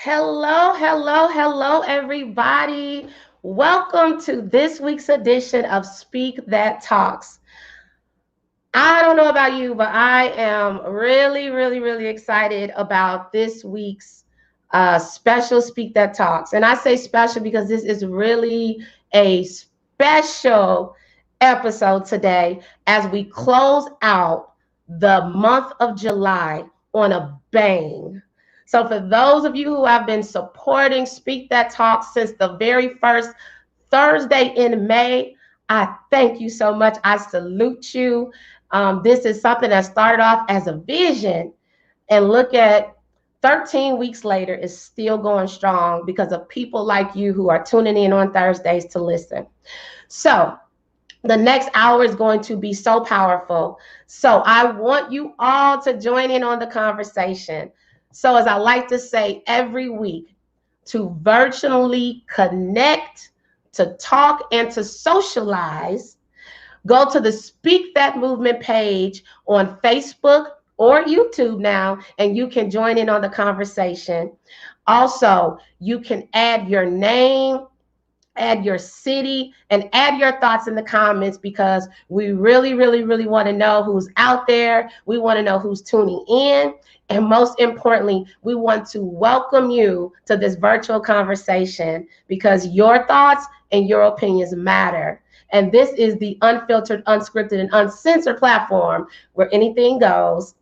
Hello, hello, hello, everybody. Welcome to this week's edition of Speak That Talks. I don't know about you, but I am really excited about this week's special Speak That Talks. And I say special because this is really a special episode today as we close out the month of July on a bang. So, for those of you who have been supporting Speak That Talk since the very first Thursday in May, I thank you so much. I salute you. This is something that started off as a vision, and look at 13 weeks later is still going strong because of people like you who are tuning in on Thursdays to listen. So, the next hour is going to be so powerful. So, I want you all to join in on the conversation. So, as I like to say every week, to virtually connect, to talk, and to socialize, go to the Speak That Movement page on Facebook or YouTube now, and you can join in on the conversation. Also, you can add your name, add your city, and add your thoughts in the comments because we really want to know who's out there. We want to know who's tuning in. And most importantly, we want to welcome you to this virtual conversation because your thoughts and your opinions matter. And this is the unfiltered, unscripted, and uncensored platform where anything goes.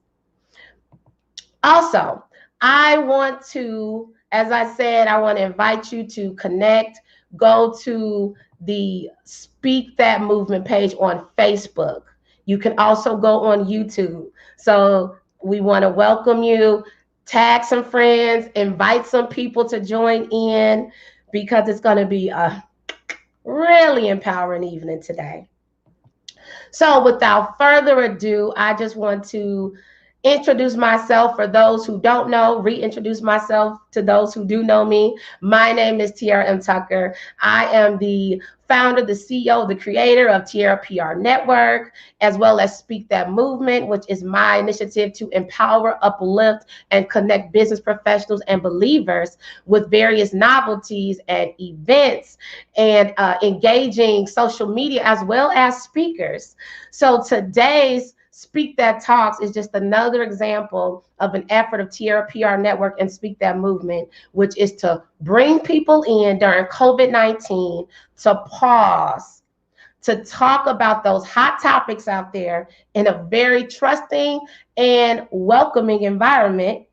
Also, I want to, as I said, I want to invite you to connect. Go to the Speak That Movement page on Facebook. You can also go on YouTube. So we want to welcome you, tag some friends, invite some people to join in because it's going to be a really empowering evening today. So without further ado, I just want to introduce myself for those who don't know, reintroduce myself to those who do know me. My name is Tiara Tucker. I am the founder, the CEO, the creator of Tiara PR Network, as well as Speak That Movement, which is my initiative to empower, uplift, and connect business professionals and believers with various novelties and events and engaging social media as well as speakers. So today's Speak That Talks is just another example of an effort of Tiara PR Network and Speak That Movement, which is to bring people in during COVID-19 to pause, to talk about those hot topics out there in a very trusting and welcoming environment.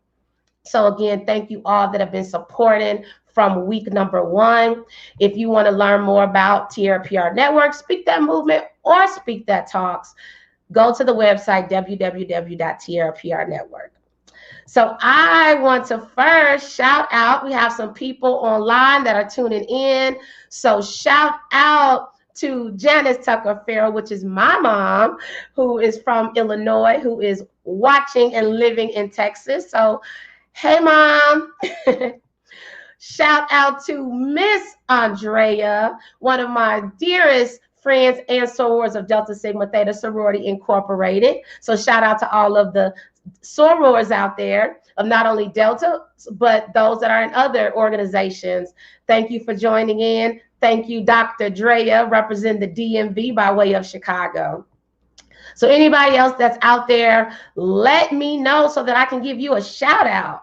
So again, thank you all that have been supporting from week number one. If you want to learn more about Tiara PR Network, Speak That Movement, or Speak That Talks, go to the website www.tiarapr.network. So I want to first shout out. We have some people online that are tuning in. So shout out to Janice Tucker Farrell, which is my mom, who is from Illinois, who is watching and living in Texas. So, hey, Mom. Shout out to Miss Andrea, one of my dearest friends and sorors of Delta Sigma Theta Sorority Incorporated. So shout out to all of the sorors out there of not only Delta, but those that are in other organizations. Thank you for joining in. Thank you, Dr. Drea, representing the DMV by way of Chicago. So anybody else that's out there, let me know so that I can give you a shout out.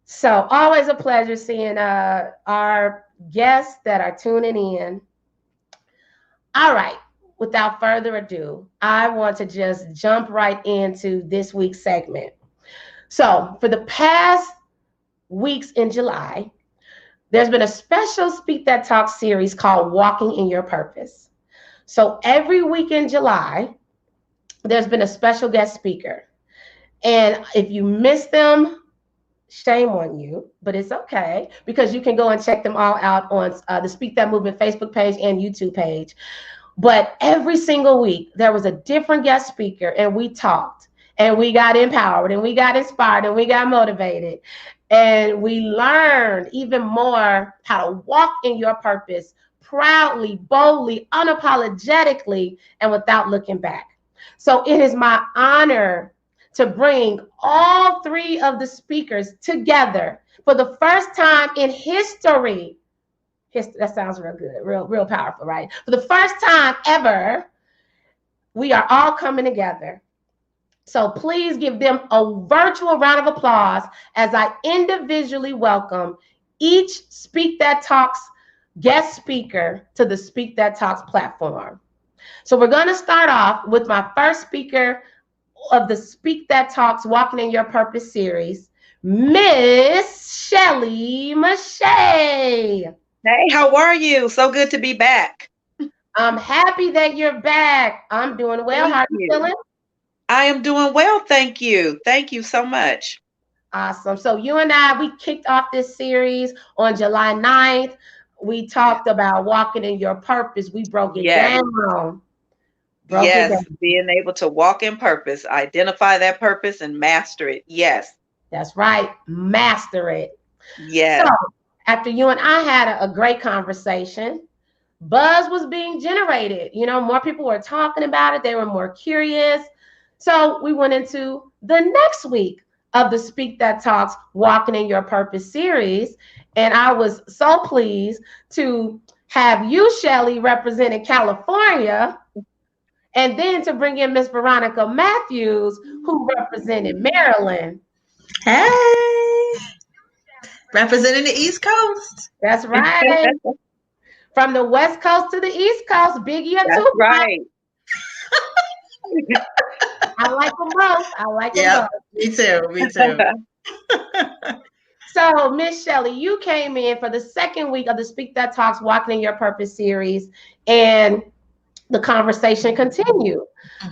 So always a pleasure seeing our guests that are tuning in. All right, without further ado, I want to just jump right into this week's segment. So for the past weeks in July, there's been a special Speak That Talk series called Walking in Your Purpose. So every week in July, there's been a special guest speaker. And if you miss them, shame on you, but it's okay because you can go and check them all out on the Speak That Movement Facebook page and YouTube page. But every single week, there was a different guest speaker, and we talked, and we got empowered, and we got inspired, and we got motivated, and we learned even more how to walk in your purpose proudly, boldly, unapologetically, and without looking back. So it is my honor to bring all three of the speakers together for the first time in history. That sounds real good, real powerful, right? For the first time ever, we are all coming together. So please give them a virtual round of applause as I individually welcome each Speak That Talks guest speaker to the Speak That Talks platform. So we're going to start off with my first speaker of the Speak That Talks Walking in Your Purpose series, Miss Shelly Mace. Hey, how are you? So good to be back. I'm happy that you're back. I'm doing well. Thank How are you you. feeling? I am doing well, thank you. Thank you so much. Awesome. So you and I, we kicked off this series on July 9th. We talked about walking in your purpose. We broke it Yes, down. Broke it yes, down. being able to walk in purpose, identify that purpose and master it. Yes, That's right. Master it. So yes. after you and I had a great conversation, buzz was being generated. You know, more people were talking about it. They were more curious. So we went into the next week of the Speak That Talks Walking in Your Purpose series. And I was so pleased to have you, Shelley, representing California, and then to bring in Miss Veronica Matthews, who represented Maryland. Hey, representing the East Coast. That's right. From the West Coast to the East Coast, Biggie or That's Tupac. right. I like them both. I like them Yep, both. me too. Me too. So, Miss Shelley, you came in for the second week of the Speak That Talks Walking in Your Purpose series, and the conversation continued.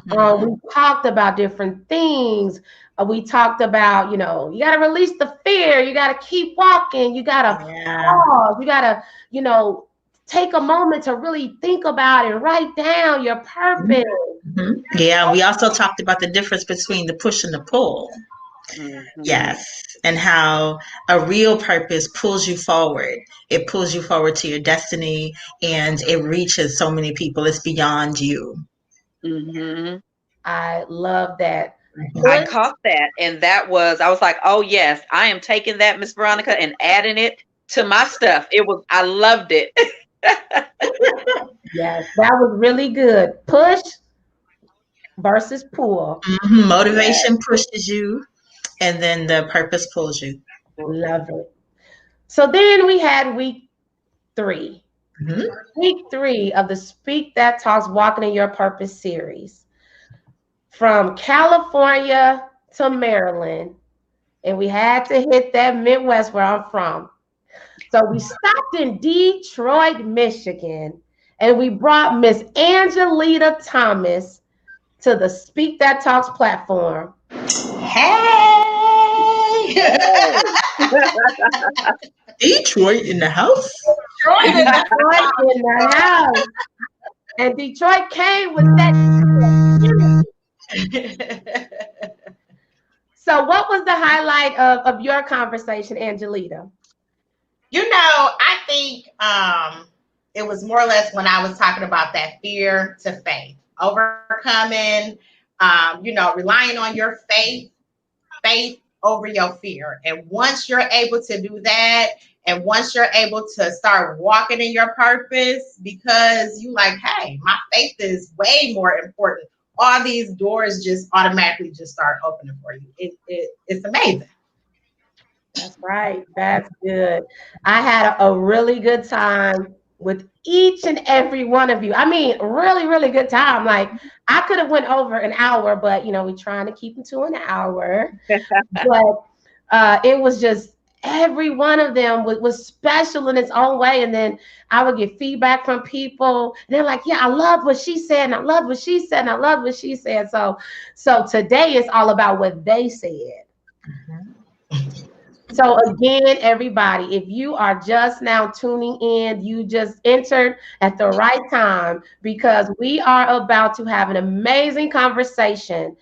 We talked about different things. We talked about, you know, you got to release the fear. You got to keep walking. You got to pause. You got to, you know, take a moment to really think about and write down your purpose. Mm-hmm. Yeah, we also talked about the difference between the push and the pull. Mm-hmm. Yes, and how a real purpose pulls you forward. It pulls you forward to your destiny, and it reaches so many people. It's beyond you. Mm-hmm. I love that. I caught that, and I was like, oh yes, I am taking that, Miss Veronica, and adding it to my stuff. I loved it. Yes, that was really good. Push versus pull. Mm-hmm. Motivation pushes you, and then the purpose pulls you. Love it. So then we had week 3. Mm-hmm. Week 3 of the Speak That Talks Walking in Your Purpose series. From California to Maryland. And we had to hit that Midwest where I'm from. So we stopped in Detroit, Michigan, and we brought Miss Angelita Thomas to the Speak That Talks platform. Hey! Detroit in the house. Detroit in the house. And Detroit came with that. So what was the highlight of your conversation, Angelita? You know, I think it was more or less when I was talking about that fear to faith, overcoming, relying on your faith over your fear. And once you're able to do that, and once you're able to start walking in your purpose, because you like, hey, my faith is way more important. All these doors just automatically just start opening for you. It's amazing. That's right. That's good. I had a really good time with each and every one of you. I mean, really, really good time. Like I could have went over an hour, but you know, we're trying to keep them to an hour. But it was just every one of them was special in its own way. And then I would get feedback from people. And they're like, yeah, I love what she said. And I love what she said. And I love what she said. So today is all about what they said. So again, everybody, if you are just now tuning in, you just entered at the right time because we are about to have an amazing conversation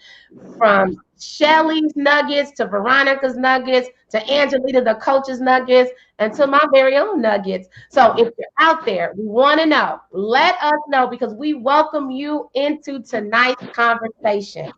from Shelley's nuggets to Veronica's nuggets to Angelita, the coach's nuggets, and to my very own nuggets. So if you're out there, we want to know, let us know because we welcome you into tonight's conversation.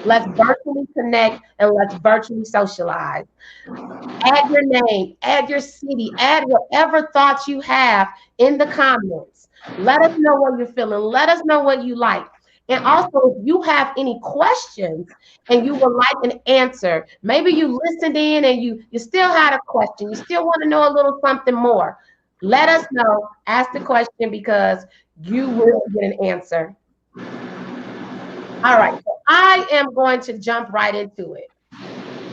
Let's virtually connect and let's virtually socialize. Add your name, add your city, add whatever thoughts you have in the comments. Let us know what you're feeling. Let us know what you like. And also, if you have any questions and you would like an answer, maybe you listened in and you still had a question, you still want to know a little something more. Let us know. Ask the question because you will get an answer. All right, so I am going to jump right into it.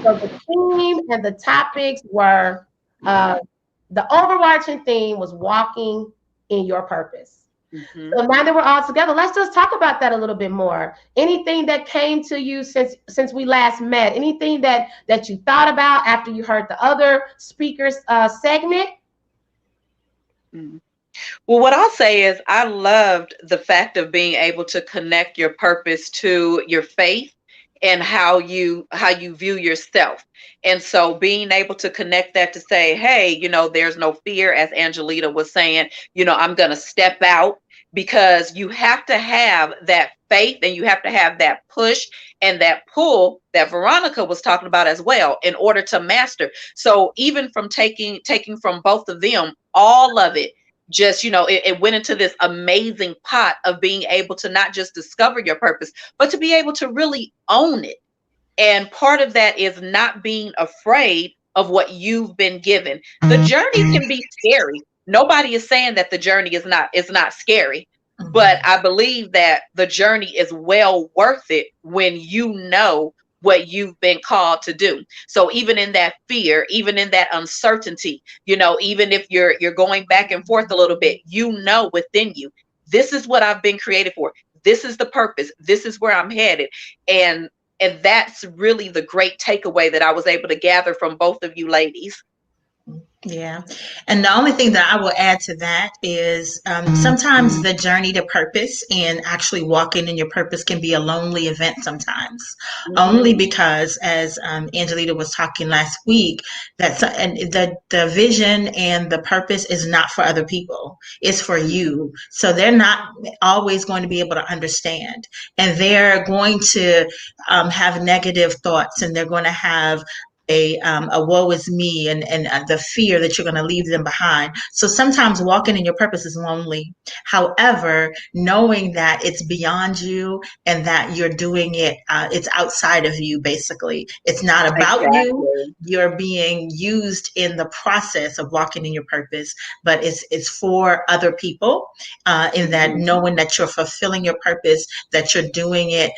So the theme and the topics were the overarching theme was walking in your purpose. Mm-hmm. So now that we're all together, let's just talk about that a little bit more. Anything that came to you since we last met? Anything that you thought about after you heard the other speakers segment? Mm-hmm. Well, what I'll say is I loved the fact of being able to connect your purpose to your faith and how you view yourself. And so being able to connect that to say, hey, there's no fear, as Angelita was saying, I'm going to step out, because you have to have that faith and you have to have that push and that pull that Veronica was talking about as well in order to master. So even from taking from both of them, all of it, just it went into this amazing pot of being able to not just discover your purpose, but to be able to really own it. And part of that is not being afraid of what you've been given. The journey can be scary. Nobody is saying that the journey is not scary, but I believe that the journey is well worth it when you know what you've been called to do. So even in that fear, even in that uncertainty, even if you're going back and forth a little bit, within you, this is what I've been created for. This is the purpose. This is where I'm headed. And that's really the great takeaway that I was able to gather from both of you ladies. Yeah. And the only thing that I will add to that is sometimes the journey to purpose and actually walking in your purpose can be a lonely event sometimes. Only because, as Angelita was talking last week, and the vision and the purpose is not for other people. It's for you. So they're not always going to be able to understand. And they're going to have negative thoughts, and they're going to have a woe is me, and the fear that you're going to leave them behind. So sometimes walking in your purpose is lonely. However, knowing that it's beyond you and that you're doing it, it's outside of you, basically. It's not about you. You're being used in the process of walking in your purpose, but it's for other people, in that knowing that you're fulfilling your purpose, that you're doing it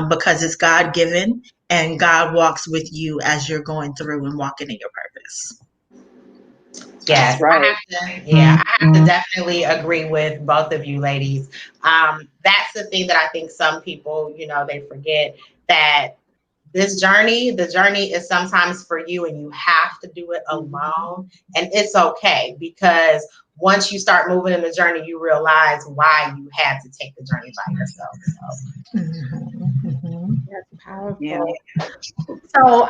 because it's God-given, and God walks with you as you're going through and walking in your purpose. Yes, right. I have to definitely agree with both of you ladies. That's the thing that I think some people, they forget, that the journey is sometimes for you and you have to do it alone. And it's okay, because once you start moving in the journey, you realize why you had to take the journey by yourself. So. That's powerful. Yeah. So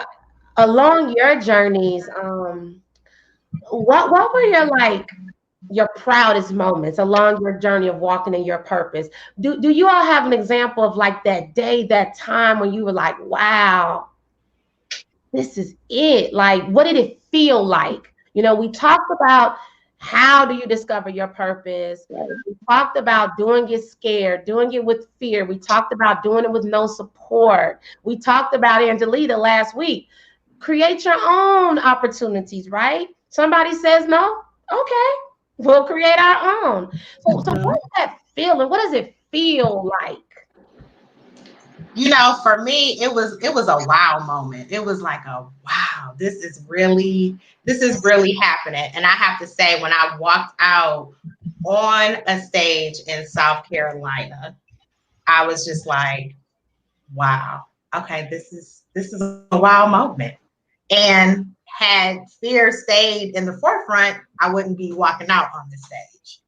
along your journeys, what were your proudest moments along your journey of walking in your purpose? Do you all have an example of that day, that time when you were like, wow, this is it? Like, what did it feel like? We talked about how do you discover your purpose. We talked about doing it scared, doing it with fear. We talked about doing it with no support. We talked about Angelita last week. Create your own opportunities, right? Somebody says no, okay, we'll create our own. So what is that feeling? What does it feel like? For me, it was a wow moment. It was like a wow, this is really happening. And I have to say, when I walked out on a stage in South Carolina, I was just like, wow, okay, this is a wow moment. And had fear stayed in the forefront, I wouldn't be walking out on the stage.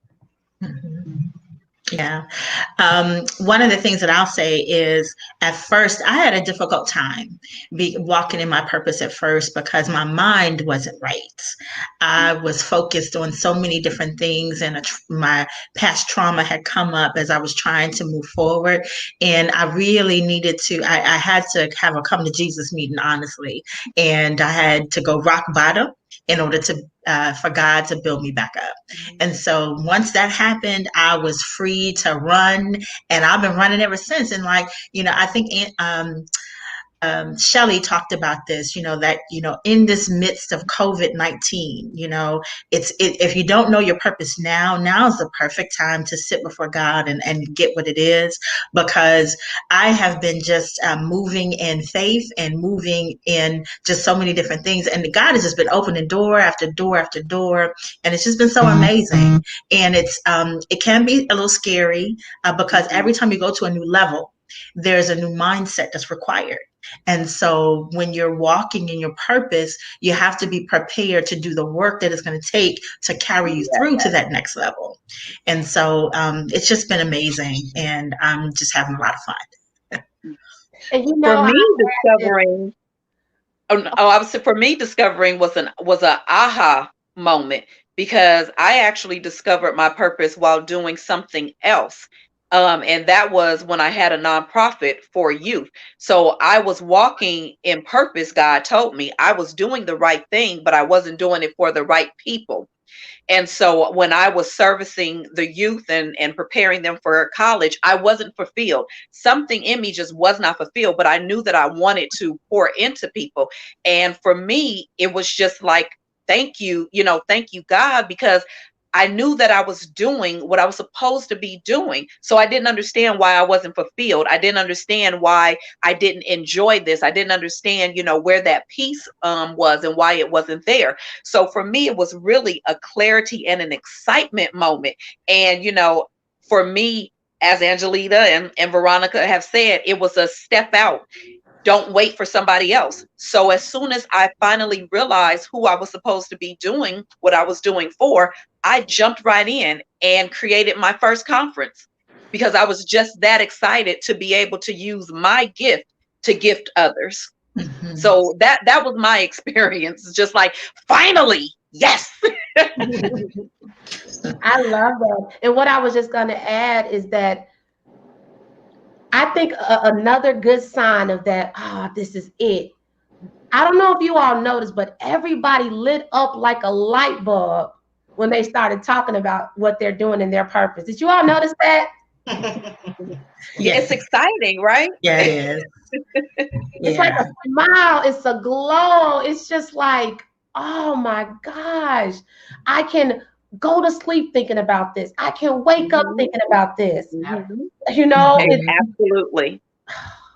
Yeah. One of the things that I'll say is at first I had a difficult time walking in my purpose at first because my mind wasn't right. I was focused on so many different things, and my past trauma had come up as I was trying to move forward. And I really needed to, I had to have a come to Jesus meeting, honestly. And I had to go rock bottom in order to for God to build me back up. And so once that happened, I was free to run, and I've been running ever since. And like, I think Shelley talked about this, that, in this midst of COVID-19, if you don't know your purpose now's the perfect time to sit before God and get what it is, because I have been just moving in faith and moving in just so many different things. And God has just been opening door after door after door. And it's just been so amazing. And it can be a little scary because every time you go to a new level, there's a new mindset that's required. And so when you're walking in your purpose, you have to be prepared to do the work that it's going to take to carry you through to that next level. And so it's just been amazing, and I'm just having a lot of fun. And For me, discovering for me, discovering was an aha moment, because I actually discovered my purpose while doing something else. And that was when I had a nonprofit for youth. So I was walking in purpose. God told me I was doing the right thing, but I wasn't doing it for the right people. And so when I was servicing the youth and preparing them for college, I wasn't fulfilled. Something in me just was not fulfilled, but I knew that I wanted to pour into people. And for me, it was just like, thank you, thank you, God, because I knew that I was doing what I was supposed to be doing. So I didn't understand why I wasn't fulfilled. I didn't understand why I didn't enjoy this. I didn't understand, where that peace was and why it wasn't there. So for me, it was really a clarity and an excitement moment. And, for me, as Angelita and Veronica have said, it was a step out. Don't wait for somebody else. So as soon as I finally realized who I was supposed to be doing what I was doing for, I jumped right in and created my first conference, because I was just that excited to be able to use my gift to gift others. Mm-hmm. So that was my experience. Just like, finally, yes. I love that. And what I was just going to add is that I think another good sign of that, this is it. I don't know if you all noticed, but everybody lit up like a light bulb when they started talking about what they're doing in their purpose. Did you all notice that? It's exciting, right? Yeah, it is. It's like a smile. It's a glow. It's just like, oh my gosh, I can go to sleep thinking about this. I can wake up thinking about this. Absolutely.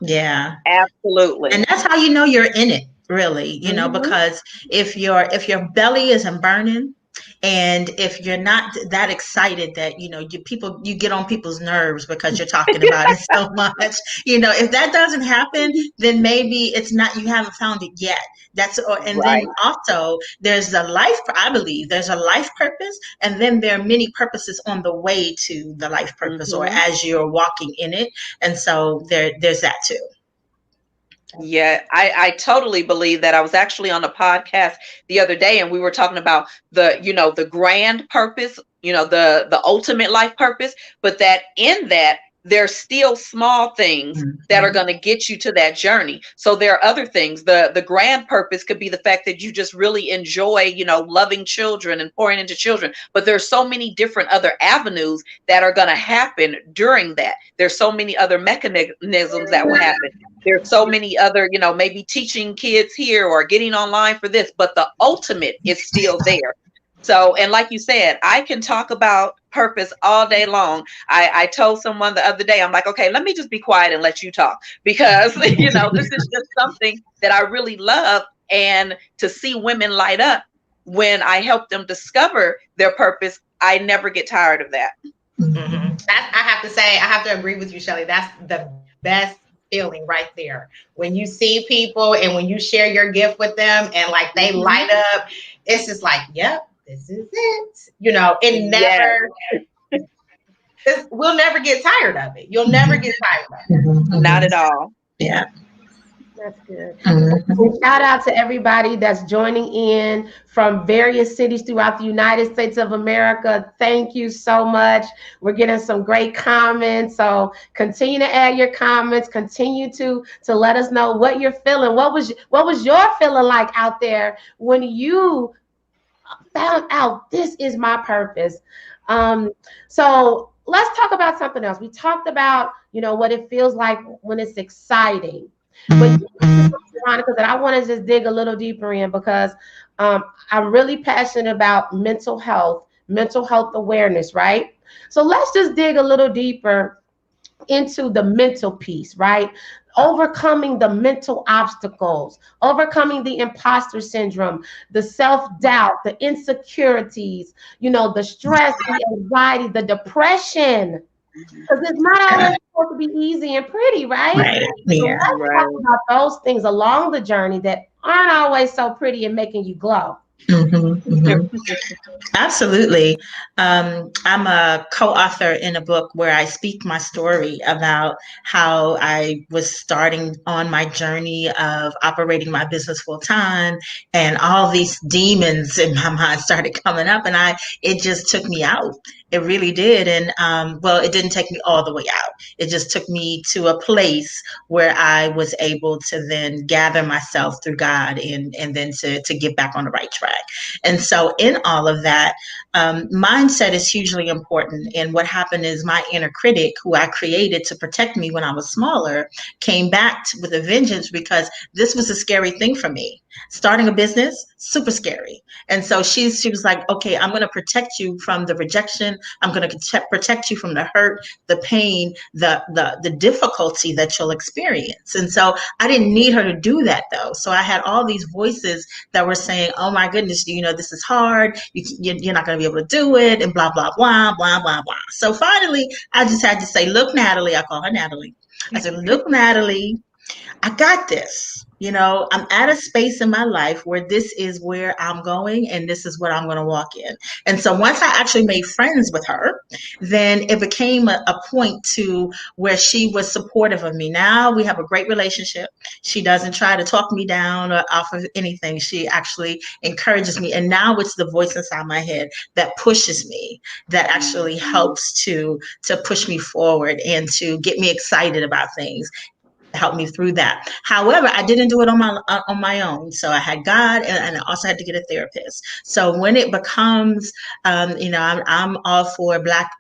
Yeah, absolutely. And that's how you know you're in it, really, because if your belly isn't burning, and if you're not that excited that, you get on people's nerves because you're talking about it so much, if that doesn't happen, then maybe it's not, you haven't found it yet. Then also there's I believe there's a life purpose, and then there are many purposes on the way to the life purpose or as you're walking in it. And so there's that too. Yeah, I totally believe that. I was actually on a podcast the other day, and we were talking about the grand purpose, the ultimate life purpose, but that in that there's still small things that are going to get you to that journey. So there are other things. The grand purpose could be the fact that you just really enjoy, loving children and pouring into children. But there's so many different other avenues that are going to happen during that. There's so many other mechanisms that will happen. There's so many other, maybe teaching kids here or getting online for this, but the ultimate is still there. So, and like you said, I can talk about purpose all day long. I told someone the other day, I'm like, okay, let me just be quiet and let you talk, because, this is just something that I really love. And to see women light up when I help them discover their purpose, I never get tired of that. I have to agree with you, Shelley. That's the best feeling right there. When you see people and when you share your gift with them and like they light up, it's just like, yep, this is it. It never. we'll never get tired of it. You'll never get tired of it. Not at all. Yeah. That's good. Mm-hmm. And shout out to everybody that's joining in from various cities throughout the United States of America. Thank you so much. We're getting some great comments. So continue to add your comments. Continue to let us know what you're feeling. What was your feeling like out there when you found out this is my purpose? So let's talk about something else. We talked about, what it feels like when it's exciting. But Veronica, that I want to just dig a little deeper in because I'm really passionate about mental health awareness, right? So let's just dig a little deeper into the mental piece, right? Overcoming the mental obstacles, overcoming the imposter syndrome, the self-doubt, the insecurities, the stress, the anxiety, the depression. Because it's not always supposed to be easy and pretty, right? Right. So Yeah. let's talk about those things along the journey that aren't always so pretty and making you glow. Mm-hmm, mm-hmm. Absolutely. I'm a co-author in a book where I speak my story about how I was starting on my journey of operating my business full time, and all these demons in my mind started coming up, and it just took me out. It really did. And well, it didn't take me all the way out. It just took me to a place where I was able to then gather myself through God and then to get back on the right track. And so in all of that, mindset is hugely important. And what happened is my inner critic, who I created to protect me when I was smaller, came back with a vengeance because this was a scary thing for me. Starting a business, super scary. And so she was like, okay, I'm going to protect you from the rejection. I'm going to protect you from the hurt, the pain, the difficulty that you'll experience. And so I didn't need her to do that, though. So I had all these voices that were saying, oh my goodness, this is hard. You're not going to be able to do it, and blah, blah, blah, blah, blah, blah. So finally, I just had to say, look, Natalie, I call her Natalie. I said, look, Natalie, I got this. I'm at a space in my life where this is where I'm going and this is what I'm going to walk in. And so once I actually made friends with her, then it became a point to where she was supportive of me. Now we have a great relationship. She doesn't try to talk me down or off of anything. She actually encourages me. And now it's the voice inside my head that pushes me, that actually helps to push me forward and to get me excited about things. Help me through that. However, I didn't do it on my own. So I had God, and I also had to get a therapist. So when it becomes, I'm all for Black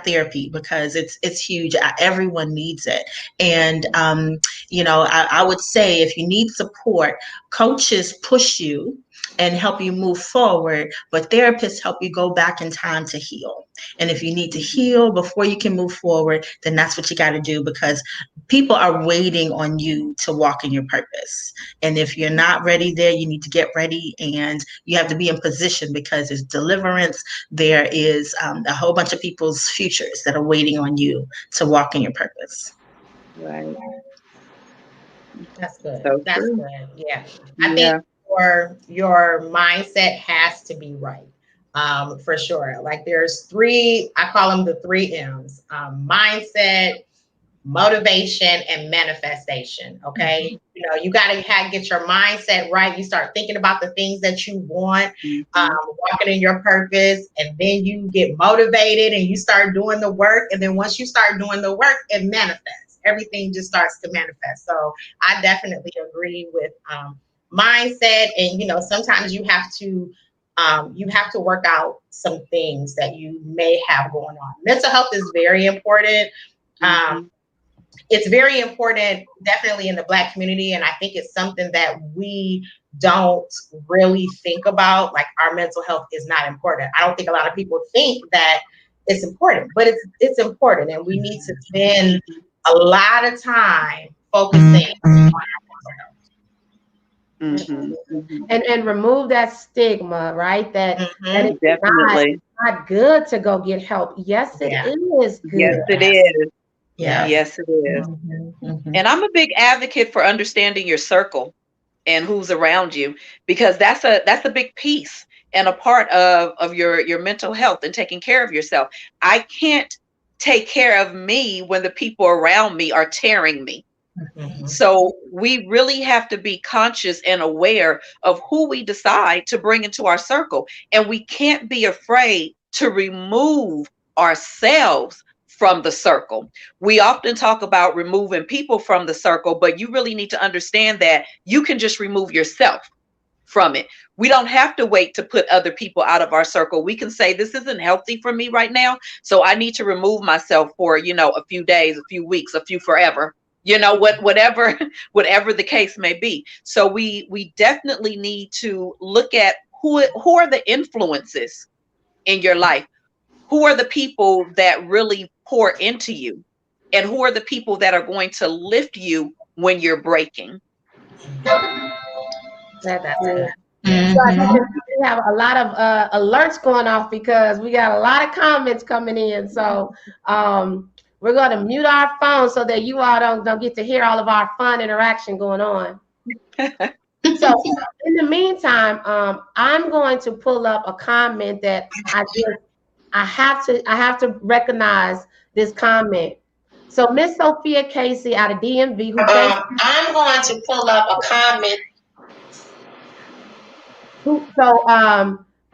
therapy because it's huge. Everyone needs it. And I would say if you need support, coaches push you and help you move forward, but therapists help you go back in time to heal. And if you need to heal before you can move forward, then that's what you got to do, because people are waiting on you to walk in your purpose. And if you're not ready there, you need to get ready, and you have to be in position, because there's deliverance. There is a whole bunch of people's futures that are waiting on you to walk in your purpose. Right. That's good. So That's true. good. Yeah. I think your mindset has to be right. For sure. Like there's three, I call them the 3 M's: mindset, motivation, and manifestation. Okay. You got to get your mindset right. You start thinking about the things that you want, walking in your purpose, and then you get motivated and you start doing the work. And then once you start doing the work, it manifests. Everything just starts to manifest. So I definitely agree with mindset. And, sometimes you have to work out some things that you may have going on. Mental health is very important. It's very important, definitely in the Black community. And I think it's something that we don't really think about. Like, our mental health is not important. I don't think a lot of people think that it's important, but it's important. And we need to spend a lot of time focusing on our mental health. And remove that stigma, right? That it's definitely not good to go get help. Yes, it is good. Yes, it is. Yeah. Yes, it is. And I'm a big advocate for understanding your circle and who's around you, because that's a big piece and a part of your mental health and taking care of yourself. I can't take care of me when the people around me are tearing me. Mhm. So we really have to be conscious and aware of who we decide to bring into our circle. And we can't be afraid to remove ourselves from the circle. We often talk about removing people from the circle, but you really need to understand that you can just remove yourself from it. We don't have to wait to put other people out of our circle. We can say, this isn't healthy for me right now, so I need to remove myself for, a few days, a few weeks, a few forever. Whatever whatever the case may be. So we definitely need to look at who are the influences in your life. Who are the people that really pour into you? And who are the people that are going to lift you when you're breaking? That's good. Mhm. So I guess we have a lot of alerts going off because we got a lot of comments coming in. So we're going to mute our phones so that you all don't get to hear all of our fun interaction going on. So in the meantime, I'm going to pull up a comment that I have to recognize this comment. So Miss Sophia Casey out of DMV, who I'm going to pull up a comment.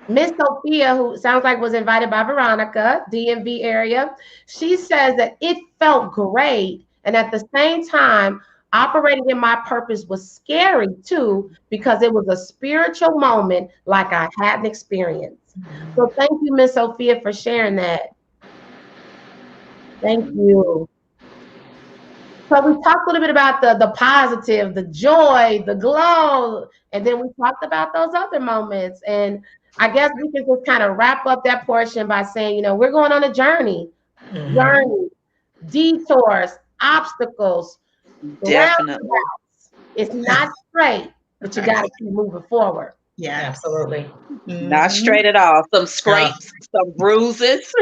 Miss Sophia, who sounds like was invited by Veronica, DMV area, she says that it felt great. And at the same time, operating in my purpose was scary too, because it was a spiritual moment like I hadn't experienced. So thank you, Miss Sophia, for sharing that. Thank you. So we talked a little bit about the positive, the joy, the glow, and then we talked about those other moments. And I guess we can just kind of wrap up that portion by saying, we're going on a journey, detours, obstacles, Definitely. roundabouts. It's not straight, but you got to keep moving forward. Yeah, absolutely. Not straight at all. Some scrapes, some bruises,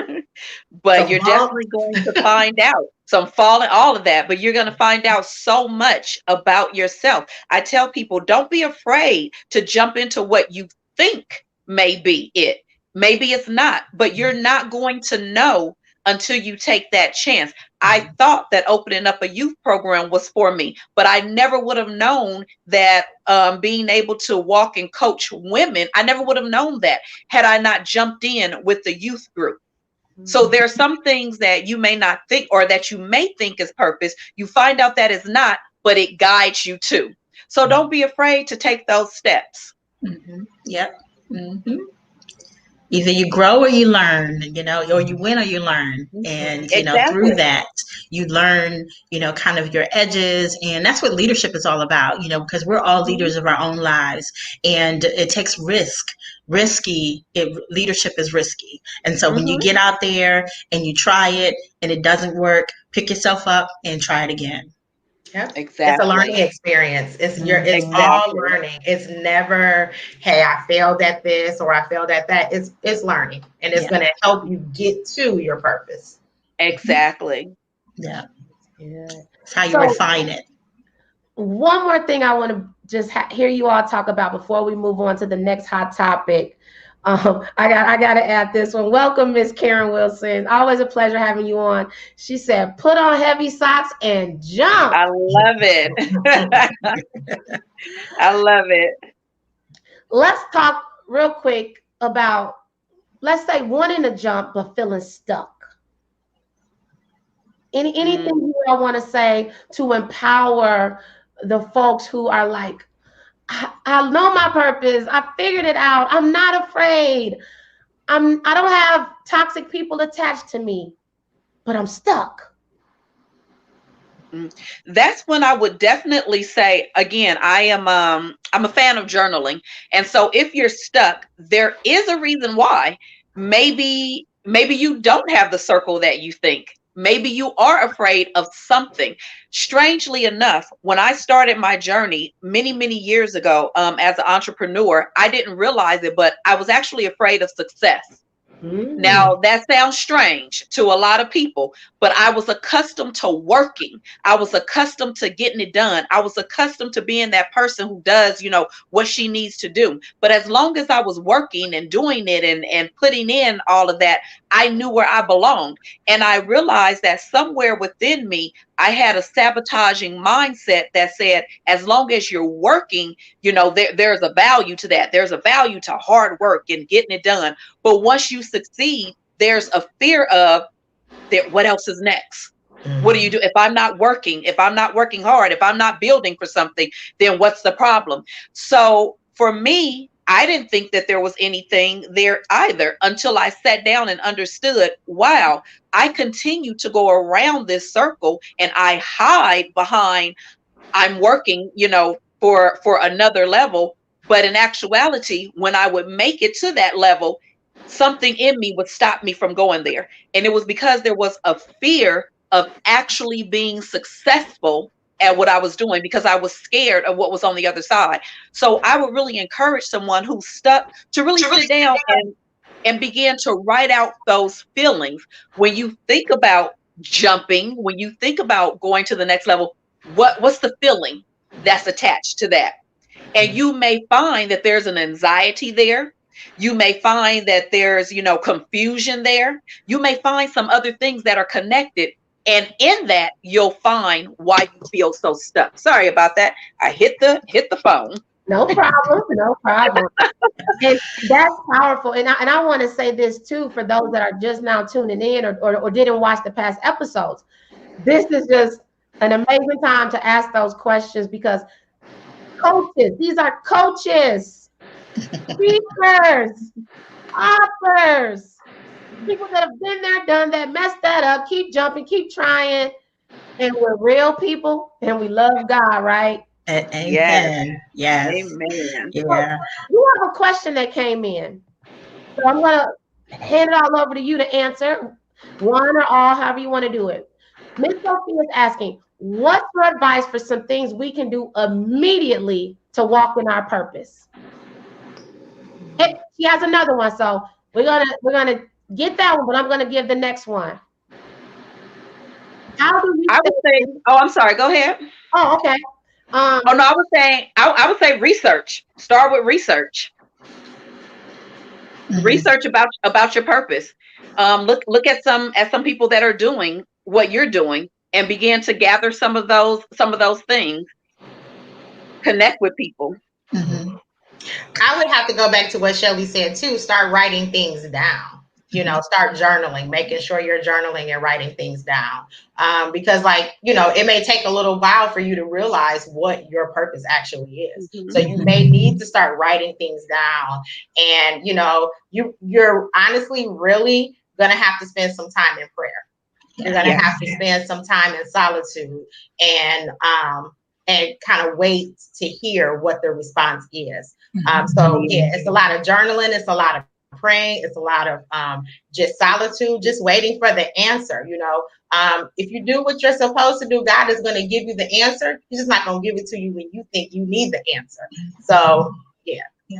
but you're definitely going to find out some falling, all of that, but you're going to find out so much about yourself. I tell people, don't be afraid to jump into what you think may be it. Maybe it's not, but you're not going to know until you take that chance. I thought that opening up a youth program was for me, but I never would have known that being able to walk and coach women, I never would have known that had I not jumped in with the youth group. So there are some things that you may not think, or that you may think is purpose. You find out that is not, but it guides you to. So don't be afraid to take those steps. Yep. Either you grow or you learn, or you win or you learn. And, through that, you learn, kind of your edges. And that's what leadership is all about, because we're all leaders of our own lives. And it takes risk. Leadership is risky. And so when you get out there and you try it and it doesn't work, pick yourself up and try it again. Yep. Exactly. It's a learning experience. It's all learning. It's never, hey, I failed at this or I failed at that. It's learning, and it's going to help you get to your purpose. Exactly. Yeah. It's how you refine it. One more thing I want to just hear you all talk about before we move on to the next hot topic. I got to add this one. Welcome, Miss Karen Wilson. Always a pleasure having you on. She said, put on heavy socks and jump. I love it. I love it. Let's talk real quick about, let's say, wanting to jump but feeling stuck. Anything you all want to say to empower the folks who are like, I know my purpose. I figured it out. I'm not afraid. I don't have toxic people attached to me, but I'm stuck. That's when I would definitely say, again, I'm a fan of journaling. And so if you're stuck, there is a reason why. Maybe you don't have the circle that you think. Maybe you are afraid of something. Strangely enough, when I started my journey many, many years ago as an entrepreneur, I didn't realize it, but I was actually afraid of success. Now, that sounds strange to a lot of people, but I was accustomed to working. I was accustomed to getting it done. I was accustomed to being that person who does, what she needs to do. But as long as I was working and doing it and putting in all of that, I knew where I belonged. And I realized that somewhere within me, I had a sabotaging mindset that said, as long as you're working, there's a value to that. There's a value to hard work and getting it done. But once you succeed, there's a fear of that. What else is next? What do you do if I'm not working? If I'm not working hard, if I'm not building for something, then what's the problem? So for me, I didn't think that there was anything there either until I sat down and understood, wow, I continue to go around this circle and I hide behind I'm working, for another level. But in actuality, when I would make it to that level, something in me would stop me from going there. And it was because there was a fear of actually being successful at what I was doing because I was scared of what was on the other side. So I would really encourage someone who's stuck to really sit down and begin to write out those feelings. When you think about jumping, when you think about going to the next level, what's the feeling that's attached to that? And you may find that there's an anxiety there. You may find that there's, confusion there. You may find some other things that are connected. And in that, you'll find why you feel so stuck. Sorry about that. I hit the phone. No problem. No problem. And that's powerful. And I want to say this too, for those that are just now tuning in or didn't watch the past episodes. This is just an amazing time to ask those questions because coaches, these are coaches, speakers, authors, people that have been there, done that, messed that up, keep jumping, keep trying. And we're real people and we love God, right? Amen. Yes. Amen. Yeah. You have a question that came in. So I'm going to hand it all over to you to answer, one or all, however you want to do it. Miss Sophie is asking, what's your advice for some things we can do immediately to walk in our purpose? She has another one, so we're gonna get that one, but I'm gonna give the next one. How do you? I would say. Oh, I'm sorry. Go ahead. Oh, okay. Oh no, I was saying. I would say research. Start with research. Mm-hmm. Research about your purpose. Look at some people that are doing what you're doing, and begin to gather some of those things. Connect with people. Mm-hmm. I would have to go back to what Shelley said too. Start writing things down. Start journaling, making sure you're journaling and writing things down. Because it may take a little while for you to realize what your purpose actually is. Mm-hmm. So you may need to start writing things down. And, you're honestly really going to have to spend some time in prayer. You're going to have to spend some time in solitude and kind of wait to hear what the response is. So it's a lot of journaling. It's a lot of praying. It's a lot of just solitude, just waiting for the answer. If you do what you're supposed to do, God is going to give you the answer. He's just not going to give it to you when you think you need the answer. So, yeah. Yeah.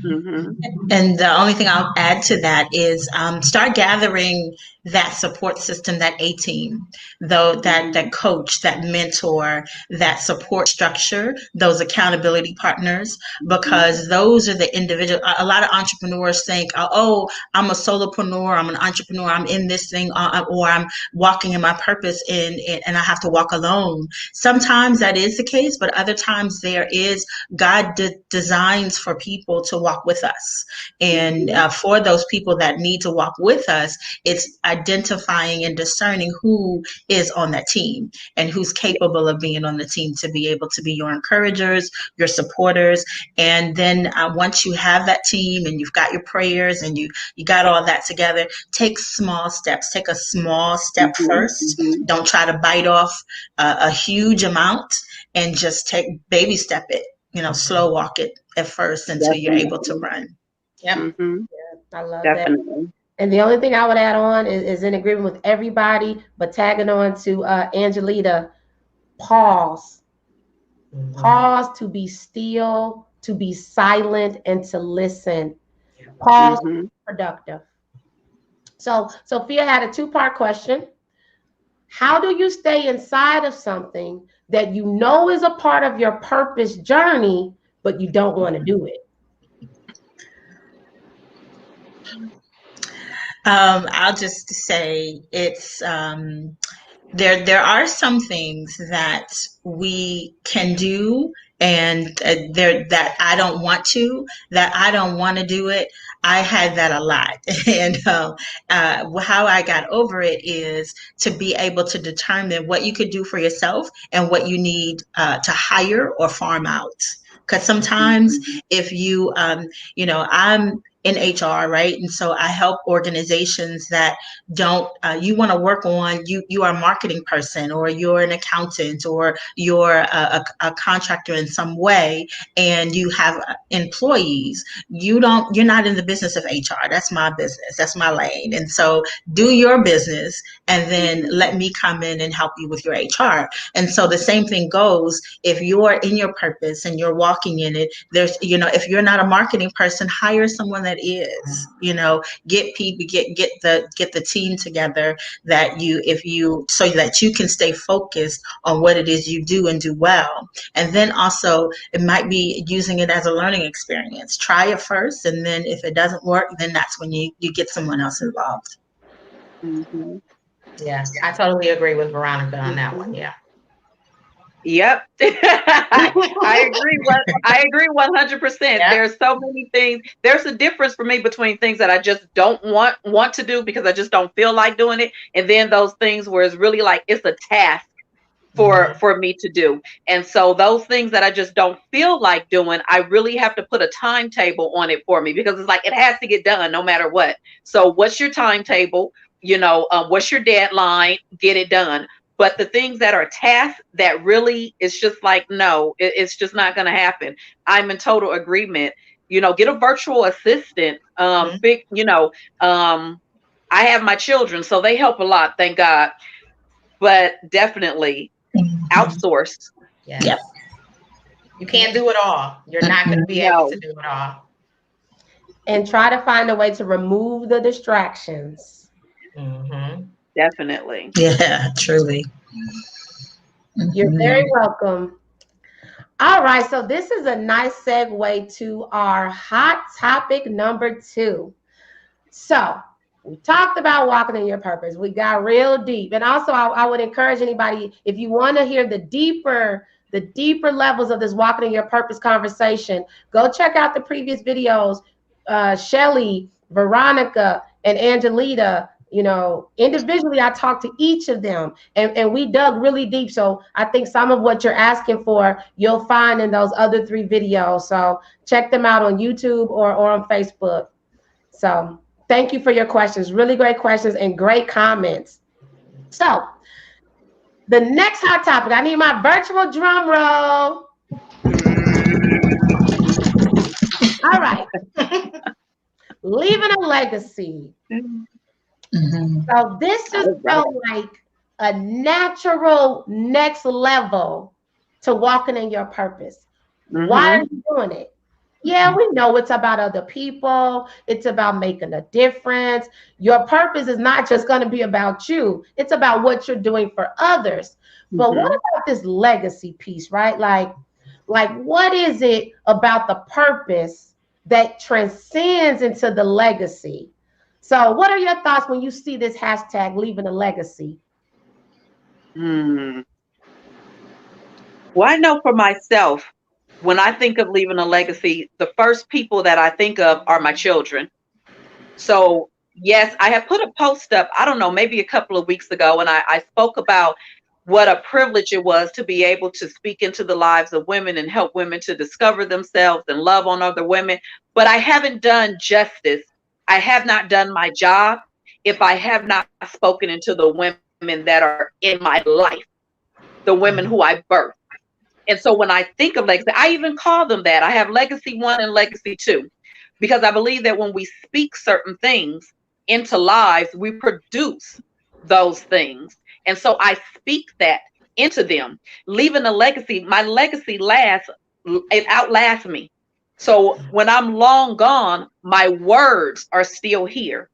Mm-hmm. And the only thing I'll add to that is start gathering that support system, that A-team, though that coach, that mentor, that support structure, those accountability partners, because those are the individual. A lot of entrepreneurs think, oh, I'm a solopreneur, I'm an entrepreneur, I'm in this thing, or I'm walking in my purpose and I have to walk alone. Sometimes that is the case, but other times there is God designs for people to walk with us. And for those people that need to walk with us, it's identifying and discerning who is on that team and who's capable of being on the team to be able to be your encouragers, your supporters. And then once you have that team and you've got your prayers and you got all that together, take small steps. Take a small step first. Don't try to bite off a huge amount, and just baby step it, slow walk it at first until you're able to run. Yep. Mm-hmm. Yeah, I love that. And the only thing I would add on is in agreement with everybody, but tagging on to Angelita, pause. Mm-hmm. Pause, to be still, to be silent, and to listen. Pause, productive. So Sophia had a two-part question. How do you stay inside of something that you know is a part of your purpose journey, but you don't want to do it? I'll just say it's there are some things that we can do and there that I don't want to do it. I had that a lot. And how I got over it is to be able to determine what you could do for yourself and what you need to hire or farm out. Because sometimes if you, I'm in HR, right? And so I help organizations that don't, you want to work on, you are a marketing person or you're an accountant or you're a contractor in some way and you have employees. You're not in the business of HR. That's my business. That's my lane. And so do your business and then let me come in and help you with your HR. And so the same thing goes if you're in your purpose and you're walking in it. There's, if you're not a marketing person, hire someone that is, get people, get the team together so that you can stay focused on what it is you do and do well. And then also it might be using it as a learning experience. Try it first, and then if it doesn't work, then that's when you get someone else involved. Mm-hmm. Yeah, I totally agree with Veronica on that one. Yeah. Yep. I agree. I agree 100%. Yep. There's so many things. There's a difference for me between things that I just don't want to do because I just don't feel like doing it, and then those things where it's really like it's a task for me to do. And so those things that I just don't feel like doing, I really have to put a timetable on it for me because it's like it has to get done no matter what. So what's your timetable? What's your deadline? Get it done. But the things that are tasks that really, it's just like, no, it's just not going to happen. I'm in total agreement. Get a virtual assistant. I have my children, so they help a lot, thank God. But definitely outsource. Yes. Yep. You can't do it all. You're not going to be able to do it all. And try to find a way to remove the distractions. Mm-hmm. Definitely. Yeah, truly. You're very welcome. All right, so this is a nice segue to our hot topic number 2. So we talked about walking in your purpose. We got real deep. And also I would encourage anybody, if you want to hear the deeper levels of this walking in your purpose conversation, go check out the previous videos. Shelley, Veronica, and Angelita, individually, I talked to each of them and we dug really deep. So I think some of what you're asking for, you'll find in those other 3 videos. So check them out on YouTube or on Facebook. So thank you for your questions. Really great questions and great comments. So the next hot topic, I need my virtual drum roll. All right. Leaving a legacy. So this just felt like a natural next level to walking in your purpose. Why are you doing it? Yeah, we know it's about other people. It's about making a difference. Your purpose is not just going to be about you. It's about what you're doing for others. But what about this legacy piece, right? Like what is it about the purpose that transcends into the legacy? So what are your thoughts when you see this hashtag leaving a legacy? Well, I know for myself, when I think of leaving a legacy, the first people that I think of are my children. So yes, I have put a post up, I don't know, maybe a couple of weeks ago, and I spoke about what a privilege it was to be able to speak into the lives of women and help women to discover themselves and love on other women. But I haven't done justice. I have not done my job if I have not spoken into the women that are in my life, the women who I birthed. And so when I think of legacy, I even call them that. I have legacy 1 and legacy 2, because I believe that when we speak certain things into lives, we produce those things. And so I speak that into them. Leaving a legacy, my legacy it outlasts me. So when I'm long gone, my words are still here.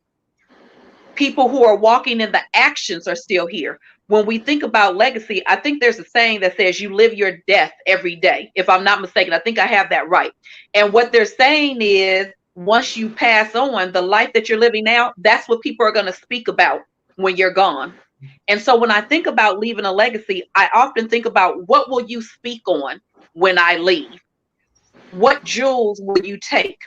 People who are walking in the actions are still here. When we think about legacy, I think there's a saying that says you live your death every day. If I'm not mistaken, I think I have that right. And what they're saying is once you pass on, the life that you're living now, that's what people are going to speak about when you're gone. And so when I think about leaving a legacy, I often think about what will you speak on when I leave? What jewels will you take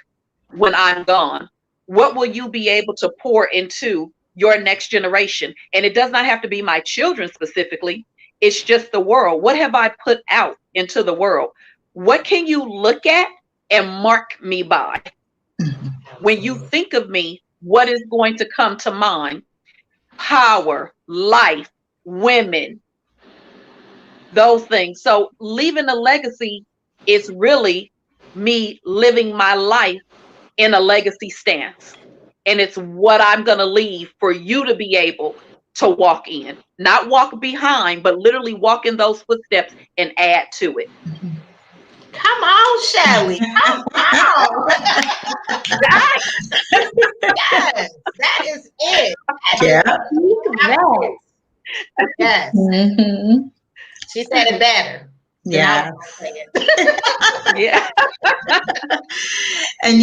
when I'm gone? What will you be able to pour into your next generation? And it does not have to be my children specifically. It's just the world. What have I put out into the world? What can you look at and mark me by? When you think of me, what is going to come to mind? Power, life, women, those things. So leaving a legacy is really me living my life in a legacy stance. And it's what I'm going to leave for you to be able to walk in, not walk behind, but literally walk in those footsteps and add to it. Come on, Shelley. Come on. Yes, that is it. Yes. Mm-hmm. She said it better. Yeah. Yeah. And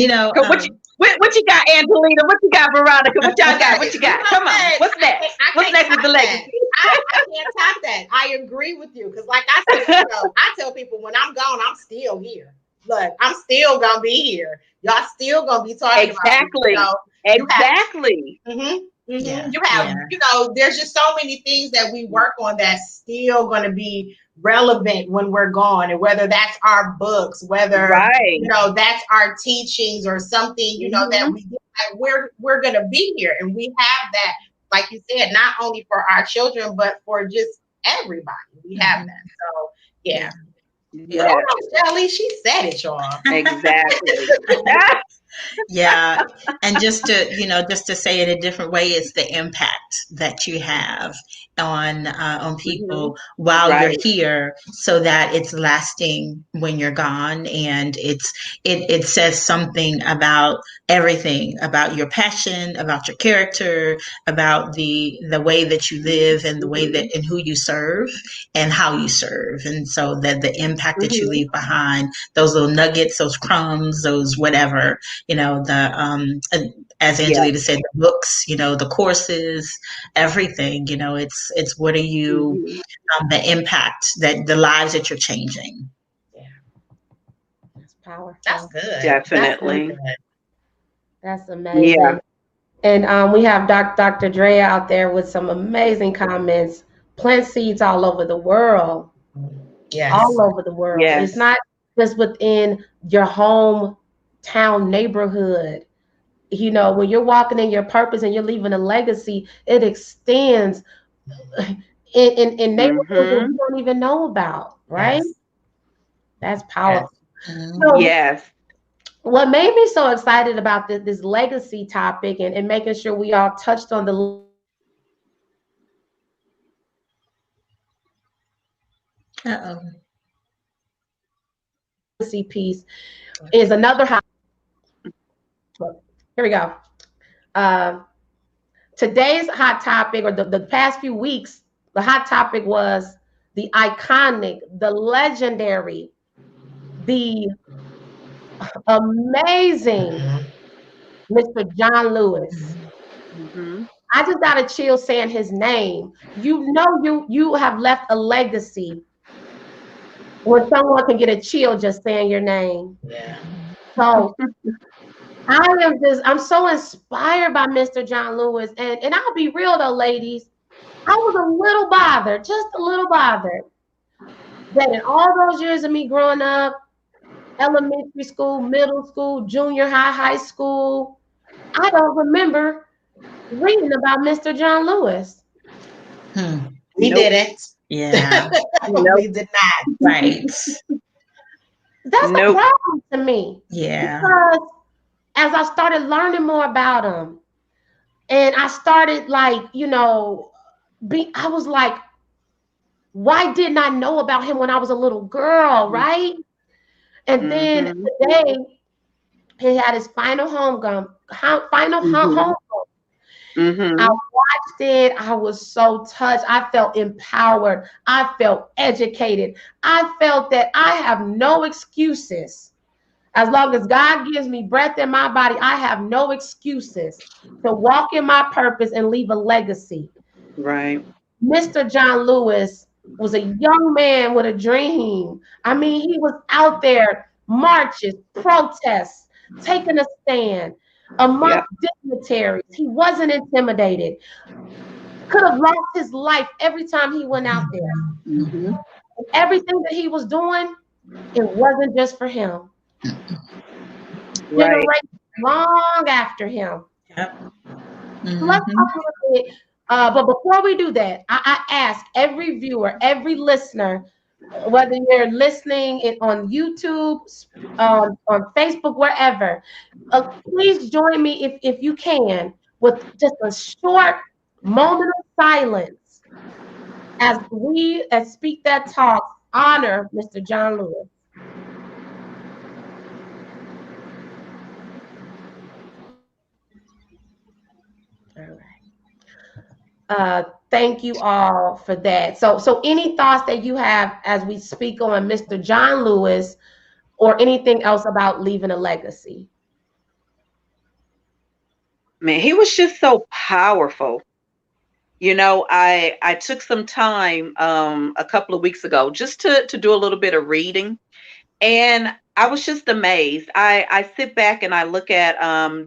what you got, Angelita? What you got, Veronica? What y'all got? What you got? Come on. What's next? What's next with the legacy? I can't top that. I agree with you because, like I said, I tell people when I'm gone, I'm still here. Look, I'm still gonna be here. Y'all still gonna be talking exactly. about Exactly. Yeah. You have, there's just so many things that we work on that's still going to be relevant when we're gone, and whether that's our books, whether that's our teachings or something, that we do, we're going to be here, and we have that, like you said, not only for our children but for just everybody. We have that. So yeah. Shelly, she said it, y'all. Exactly. Yeah. And just to say it a different way, it's the impact that you have on people while you're here, so that it's lasting when you're gone. And it says something about everything, about your passion, about your character, about the way that you live, and the way that, and who you serve and how you serve. And so that the impact that you leave behind, those little nuggets, those crumbs, those whatever, as Angelita said, the books, the courses, everything, it's what are you, the impact, that the lives that you're changing. Yeah. That's powerful. That's good. Definitely. That's amazing. Yeah. And we have Dr. Dre out there with some amazing comments. Plant seeds all over the world. Yes. All over the world. Yes. It's not just within your hometown neighborhood. When you're walking in your purpose and you're leaving a legacy, it extends in neighborhoods that you don't even know about, right? Yes. That's powerful. Yes. So, yes. What made me so excited about this legacy topic and making sure we all touched on the legacy piece is another hot. Here we go. Today's hot topic, or the past few weeks, the hot topic was the iconic, the legendary, the amazing Mr. John Lewis. I just got a chill saying his name. You have left a legacy when someone can get a chill just saying your name. Yeah. So I'm so inspired by Mr. John Lewis. And I'll be real though, ladies, I was a little bothered, just a little bothered, that in all those years of me growing up, elementary school, middle school, junior high, high school, I don't remember reading about Mr. John Lewis. We didn't. Yeah. We did not. Right. That's a problem to me. Yeah. Because as I started learning more about him, and I started I was like, why didn't I know about him when I was a little girl, right? And then today, he had his final homegoing. Mm-hmm. I watched it. I was so touched. I felt empowered. I felt educated. I felt that I have no excuses. As long as God gives me breath in my body, I have no excuses to walk in my purpose and leave a legacy. Right. Mr. John Lewis was a young man with a dream. I mean, he was out there, marches, protests, taking a stand amongst Yep. dignitaries. He wasn't intimidated. Could have lost his life every time he went out there. Mm-hmm. And everything that he was doing, it wasn't just for him. Right. Generations long after him. Yep. So let's Mm-hmm. talk a little bit. But before we do that, I ask every viewer, every listener, whether you're listening it on YouTube, on Facebook, wherever, please join me if you can with just a short moment of silence as we as Speak That Talk honor Mr. John Lewis. All right. Thank you all for that. So any thoughts that you have as we speak on Mr. John Lewis or anything else about leaving a legacy? Man, he was just so powerful. I took some time a couple of weeks ago just to do a little bit of reading, and I was just amazed. I sit back and I look at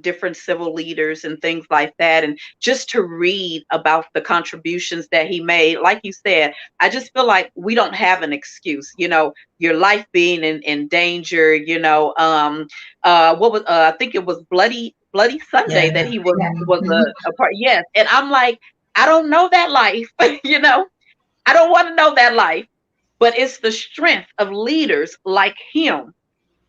different civil leaders and things like that, and just to read about the contributions that he made. Like you said, I just feel like we don't have an excuse. Your life being in danger. What was I think it was Bloody Sunday Yeah. that he was Mm-hmm. a part. Yes, and I'm like, I don't know that life. I don't want to know that life. But it's the strength of leaders like him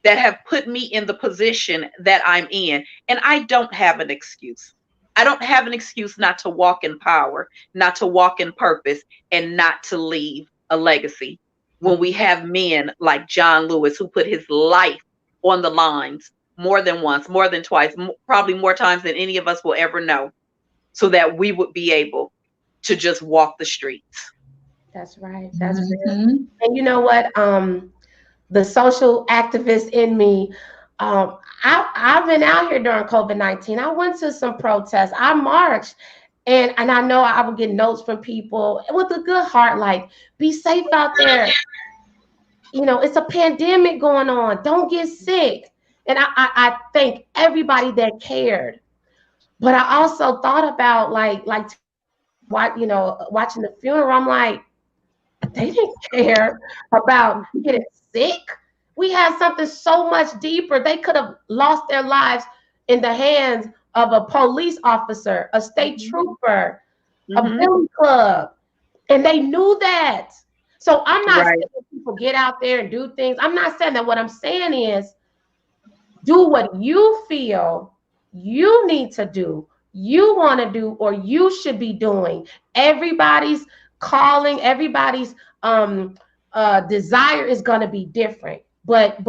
that have put me in the position that I'm in. And I don't have an excuse. I don't have an excuse not to walk in power, not to walk in purpose, and not to leave a legacy. When we have men like John Lewis who put his life on the lines more than once, more than twice, probably more times than any of us will ever know, so that we would be able to just walk the streets. That's right. That's real. Mm-hmm. And you know what? The social activist in me, I've been out here during COVID-19. I went to some protests. I marched. And I know I would get notes from people with a good heart, like, be safe out there. It's a pandemic going on. Don't get sick. And I thank everybody that cared. But I also thought about like what watching the funeral. I'm like, they didn't care about getting sick. We had something so much deeper. They could have lost their lives in the hands of a police officer, a state trooper, a Hmm. billy club, and they knew that. So I'm not Right. saying that people get out there and do things. I'm not saying that. What I'm saying is do what you feel you need to do, you want to do, or you should be doing. Everybody's calling, everybody's desire is going to be different, but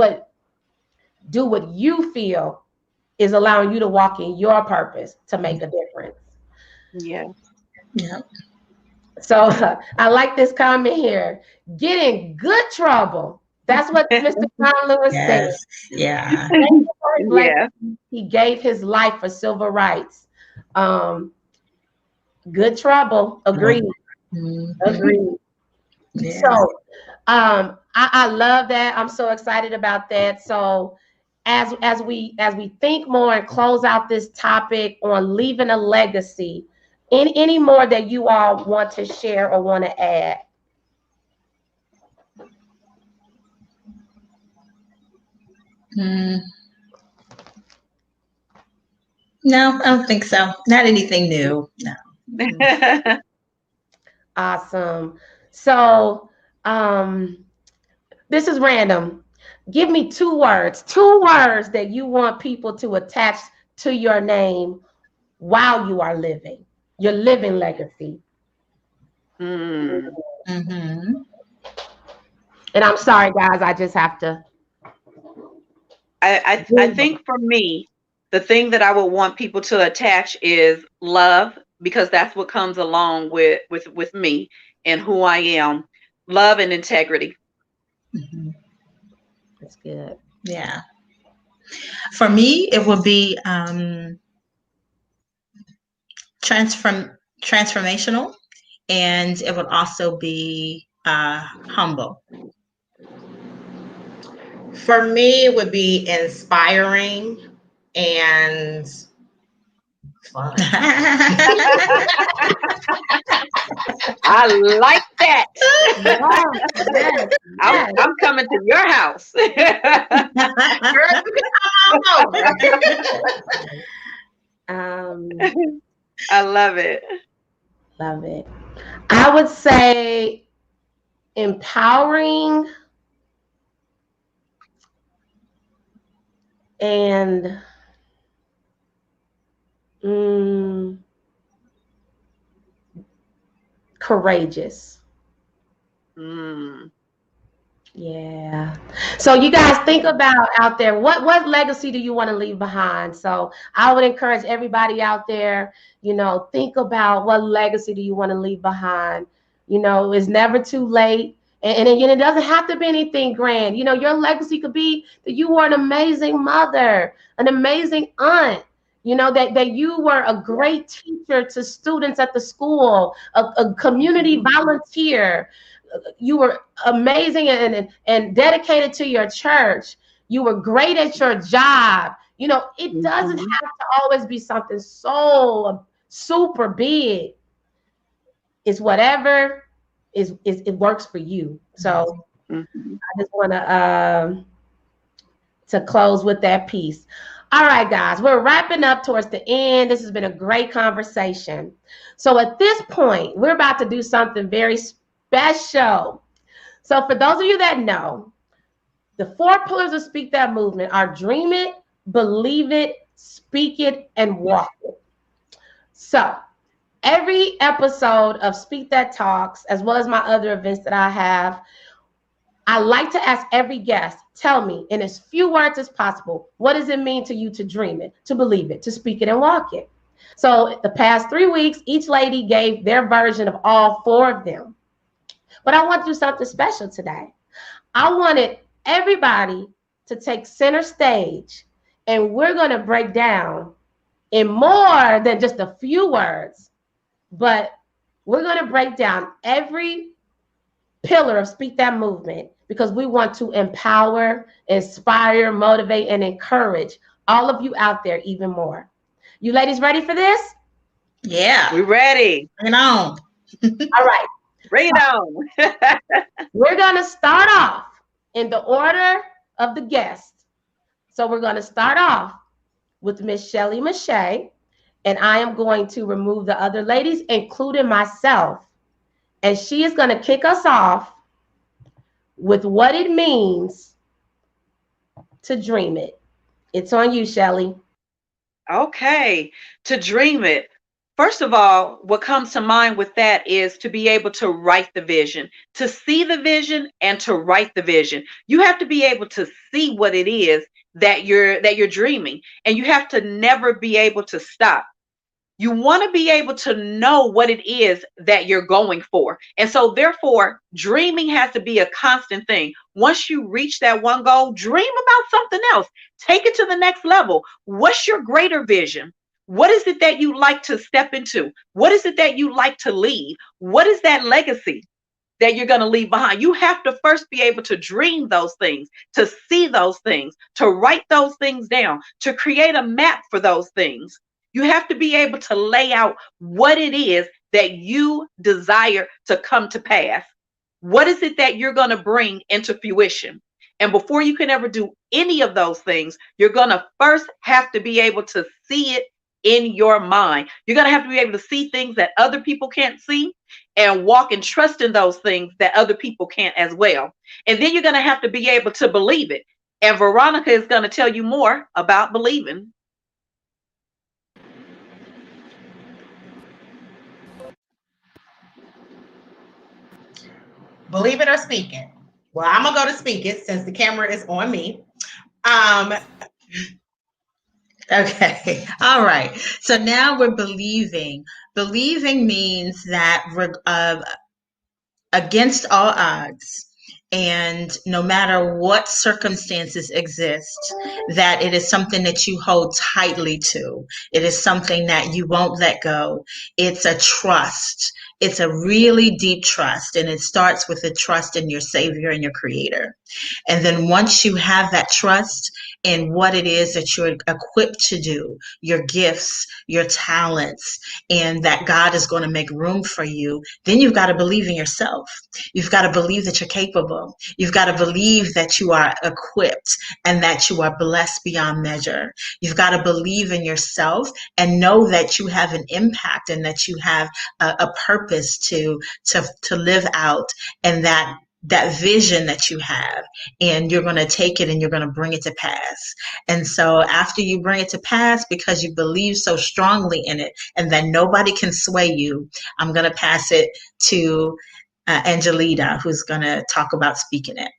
do what you feel is allowing you to walk in your purpose to make a difference. Yeah. Yeah. So I like this comment here. Get in good trouble. That's what Mr. John Lewis said. Yes. Yeah. Thank you for his Yeah. legacy. He gave his life for civil rights. Um, Good trouble. Agreed. Mm-hmm. Agreed. So Yeah. I love that. I'm so excited about that. So as we think more and close out this topic on leaving a legacy, any more that you all want to share or want to add? Mm. No, I don't think so. Not anything new. No. Mm-mm. Awesome. So this is random. Give me two words that you want people to attach to your name while you are living, your living legacy. Mm. Mm-hmm. And I'm sorry, guys, I just have to. I think for me, The thing that I would want people to attach is love, because that's what comes along with me and who I am. Love and integrity. Mhm. That's good. Yeah. For me, it would be transformational, and it would also be humble. For me, it would be inspiring and fun. I like that. Yes, yes, I'm coming to your house. Girl, you can come on over. I love it. love it. I would say empowering and mm, courageous. Mm. Yeah. So you guys think about out there, what legacy do you want to leave behind? So I would encourage everybody out there, think about what legacy do you want to leave behind. It's never too late. And it doesn't have to be anything grand. Your legacy could be that you were an amazing mother, an amazing aunt, that you were a great teacher to students at the school, a community volunteer. You were amazing and dedicated to your church. You were great at your job. It doesn't have to always be something so super big. It's whatever it works for you. So I just want to close with that piece. All right, guys, we're wrapping up towards the end. This has been a great conversation. So at this point, we're about to do something very special. So for those of you that know, the 4 pillars of Speak That movement are dream it, believe it, speak it, and walk it. So every episode of Speak That Talks, as well as my other events that I have, I like to ask every guest, tell me in as few words as possible, what does it mean to you to dream it, to believe it, to speak it, and walk it? So the past 3 weeks, each lady gave their version of all 4 of them. But I want to do something special today. I wanted everybody to take center stage, and we're going to break down in more than just a few words, but we're going to break down every pillar of Speak That movement, because we want to empower, inspire, motivate, and encourage all of you out there even more. You ladies ready for this? Yeah. We're ready. Bring it on. All right. Bring it on. We're going to start off in the order of the guests. So we're going to start off with Miss Shelly Mace, and I am going to remove the other ladies, including myself. And she is going to kick us off with what it means to dream it. It's on you, Shelly. Okay. To dream it. First of all, what comes to mind with that is to be able to write the vision, to see the vision and to write the vision. You have to be able to see what it is that you're dreaming, and you have to never be able to stop. You want to be able to know what it is that you're going for. And so therefore, dreaming has to be a constant thing. Once you reach that one goal, dream about something else. Take it to the next level. What's your greater vision? What is it that you like to step into? What is it that you like to leave? What is that legacy that you're going to leave behind? You have to first be able to dream those things, to see those things, to write those things down, to create a map for those things. You have to be able to lay out what it is that you desire to come to pass. What is it that you're going to bring into fruition? And before you can ever do any of those things, you're going to first have to be able to see it in your mind. You're going to have to be able to see things that other people can't see and walk and trust in those things that other people can't as well. And then you're going to have to be able to believe it. And Veronica is going to tell you more about believing. Believe it or speak it. Well, I'm gonna go to speak it since the camera is on me. Um, Okay. All right. So now we're believing. Believing means that against all odds, and no matter what circumstances exist, that it is something that you hold tightly to. It is something that you won't let go. It's a trust. It's a really deep trust, and it starts with a trust in your Savior and your Creator. And then once you have that trust in what it is that you're equipped to do, your gifts, your talents, and that God is going to make room for you, then you've got to believe in yourself. You've got to believe that you're capable. You've got to believe that you are equipped and that you are blessed beyond measure. You've got to believe in yourself and know that you have an impact and that you have a purpose to live out, and that vision that you have, and you're going to take it and you're going to bring it to pass. And so after you bring it to pass, because you believe so strongly in it and that nobody can sway you, I'm going to pass it to Angelita, who's going to talk about speaking it.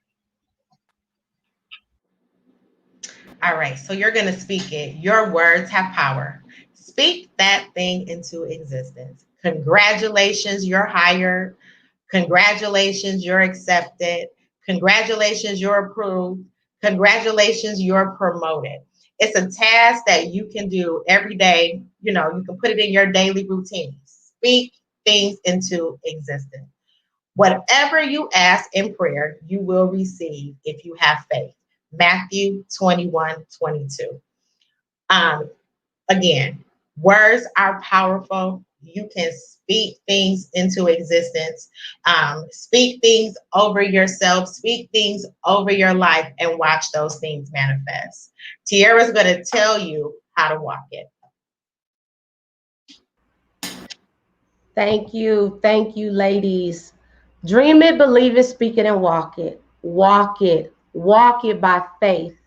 All right, so you're going to speak it. Your words have power. Speak that thing into existence. Congratulations, you're hired. Congratulations, you're accepted. Congratulations, you're approved. Congratulations, you're promoted. It's a task that you can do every day. You know, you can put it in your daily routine. Speak things into existence. Whatever you ask in prayer, you will receive if you have faith. Matthew 21:22. Um, Again, words are powerful. You can speak things into existence, speak things over yourself, speak things over your life, and watch those things manifest. Tiara's going to tell you how to walk it. Thank you. Thank you, ladies. Dream it, believe it, speak it, and walk it. Walk it. Walk it by faith.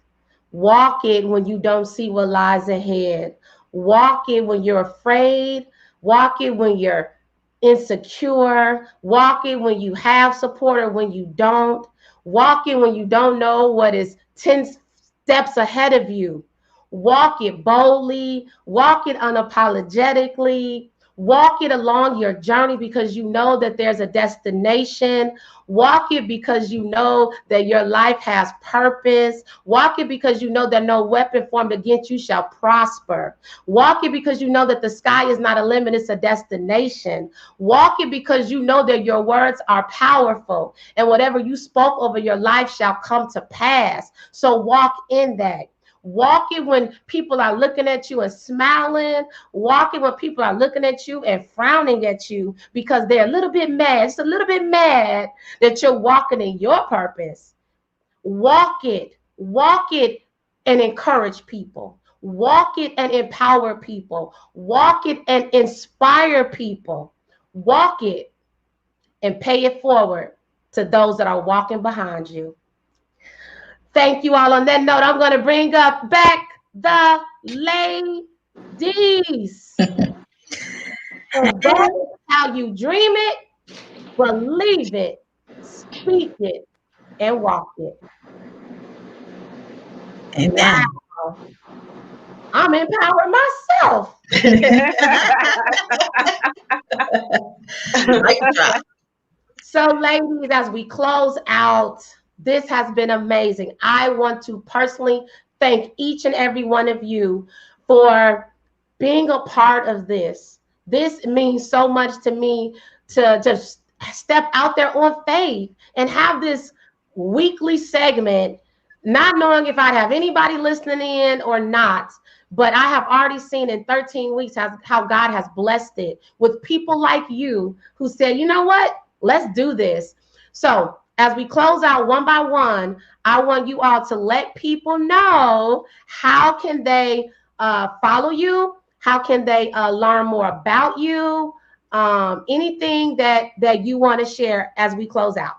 Walk it when you don't see what lies ahead. Walk it when you're afraid. Walk it when you're insecure. Walk it when you have support or when you don't. Walk it when you don't know what is 10 steps ahead of you. Walk it boldly. Walk it unapologetically. Walk it along your journey because you know that there's a destination. Walk it because you know that your life has purpose. Walk it because you know that no weapon formed against you shall prosper. Walk it because you know that the sky is not a limit, it's a destination. Walk it because you know that your words are powerful and whatever you spoke over your life shall come to pass. So walk in that. Walk it when people are looking at you and smiling. Walk it when people are looking at you and frowning at you because they're a little bit mad. It's a little bit mad that you're walking in your purpose. Walk it and encourage people. Walk it and empower people. Walk it and inspire people. Walk it and pay it forward to those that are walking behind you. Thank you all. On that note, I'm going to bring up back the ladies. And that is how you dream it, believe it, speak it, and walk it. Amen. Wow. I'm empowering myself. So, ladies, as we close out, this has been amazing. I want to personally thank each and every one of you for being a part of this. This means so much to me to just step out there on faith and have this weekly segment, not knowing if I'd have anybody listening in or not. But I have already seen in 13 weeks how God has blessed it with people like you who said, you know what? Let's do this. So as we close out one by one, I want you all to let people know how can they follow you, how can they learn more about you, anything that you want to share as we close out.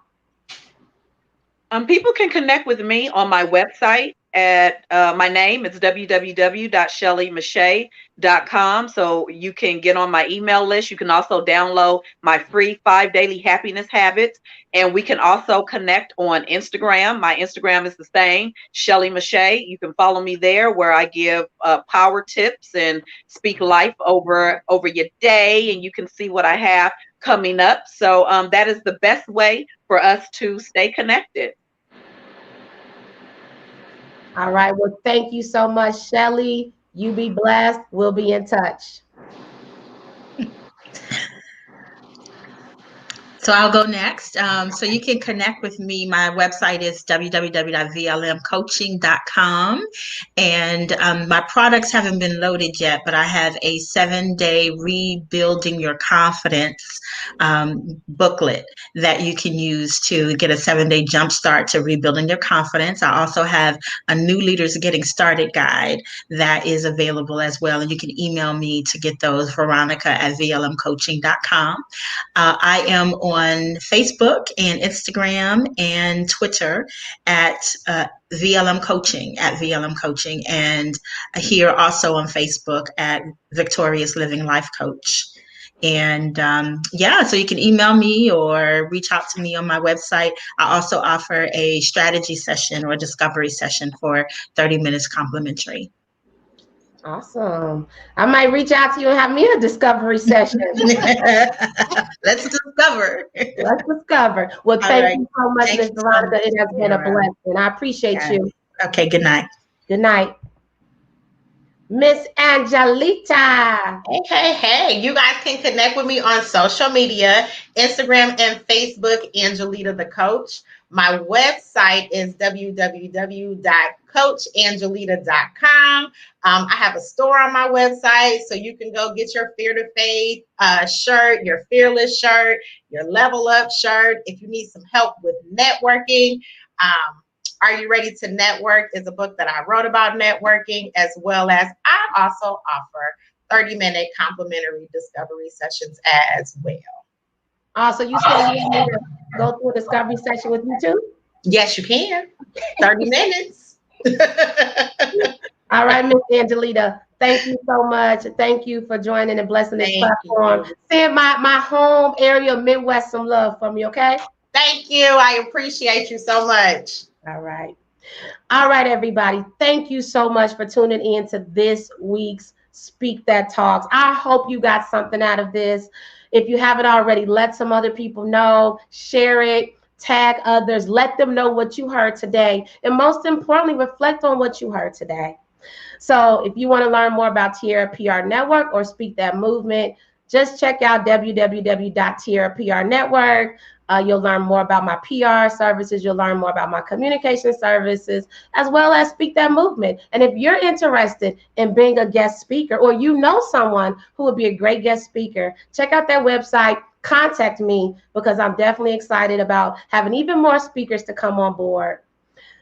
People can connect with me on my website, at my name. It's www.shellymache.com. So you can get on my email list. You can also download my free 5 daily happiness habits. And we can also connect on Instagram. My Instagram is the same, Shelly Mache. You can follow me there where I give power tips and speak life over your day. And you can see what I have coming up. So that is the best way for us to stay connected. All right. Well, thank you so much, Shelley. You be blessed. We'll be in touch. So I'll go next. So you can connect with me. My website is www.vlmcoaching.com. And my products haven't been loaded yet, but I have a 7-day rebuilding your confidence booklet that you can use to get a 7-day jump start to rebuilding your confidence. I also have a new leaders getting started guide that is available as well. And you can email me to get those, Veronica@vlmcoaching.com. I am on Facebook and Instagram and Twitter at VLM Coaching, and here also on Facebook at Victorious Living Life Coach. And yeah, so you can email me or reach out to me on my website. I also offer a strategy session or discovery session for 30 minutes complimentary. Awesome. I might reach out to you and have me a discovery session. Let's discover. Let's discover. Well, thank you so much, Ms. Veronica. It has been a blessing. I appreciate you. Okay, good night. Good night. Miss Angelita. Hey. You guys can connect with me on social media, Instagram and Facebook, Angelita the Coach. My website is www.coachangelita.com. I have a store on my website, so you can go get your Fear to Faith shirt, your Fearless shirt, your Level Up shirt. If you need some help with networking, Are You Ready to Network is a book that I wrote about networking, as well as I also offer 30-minute complimentary discovery sessions as well. So you said you want me to go through a discovery session with you too? Yes, you can. 30 minutes. All right, Miss Angelita. Thank you so much. Thank you for joining and blessing this platform. Send my home area of Midwest some love for me, okay? Thank you. I appreciate you so much. All right. All right, everybody. Thank you so much for tuning in to this week's Speak That Talks. I hope you got something out of this. If you haven't already, let some other people know, share it, tag others, let them know what you heard today. And most importantly, reflect on what you heard today. So if you want to learn more about Tiara PR Network or Speak That Movement, just check out www.Tiara PR Network. You'll learn more about my PR services. You'll learn more about my communication services, as well as Speak That Movement. And if you're interested in being a guest speaker, or you know someone who would be a great guest speaker, check out their website, contact me, because I'm definitely excited about having even more speakers to come on board.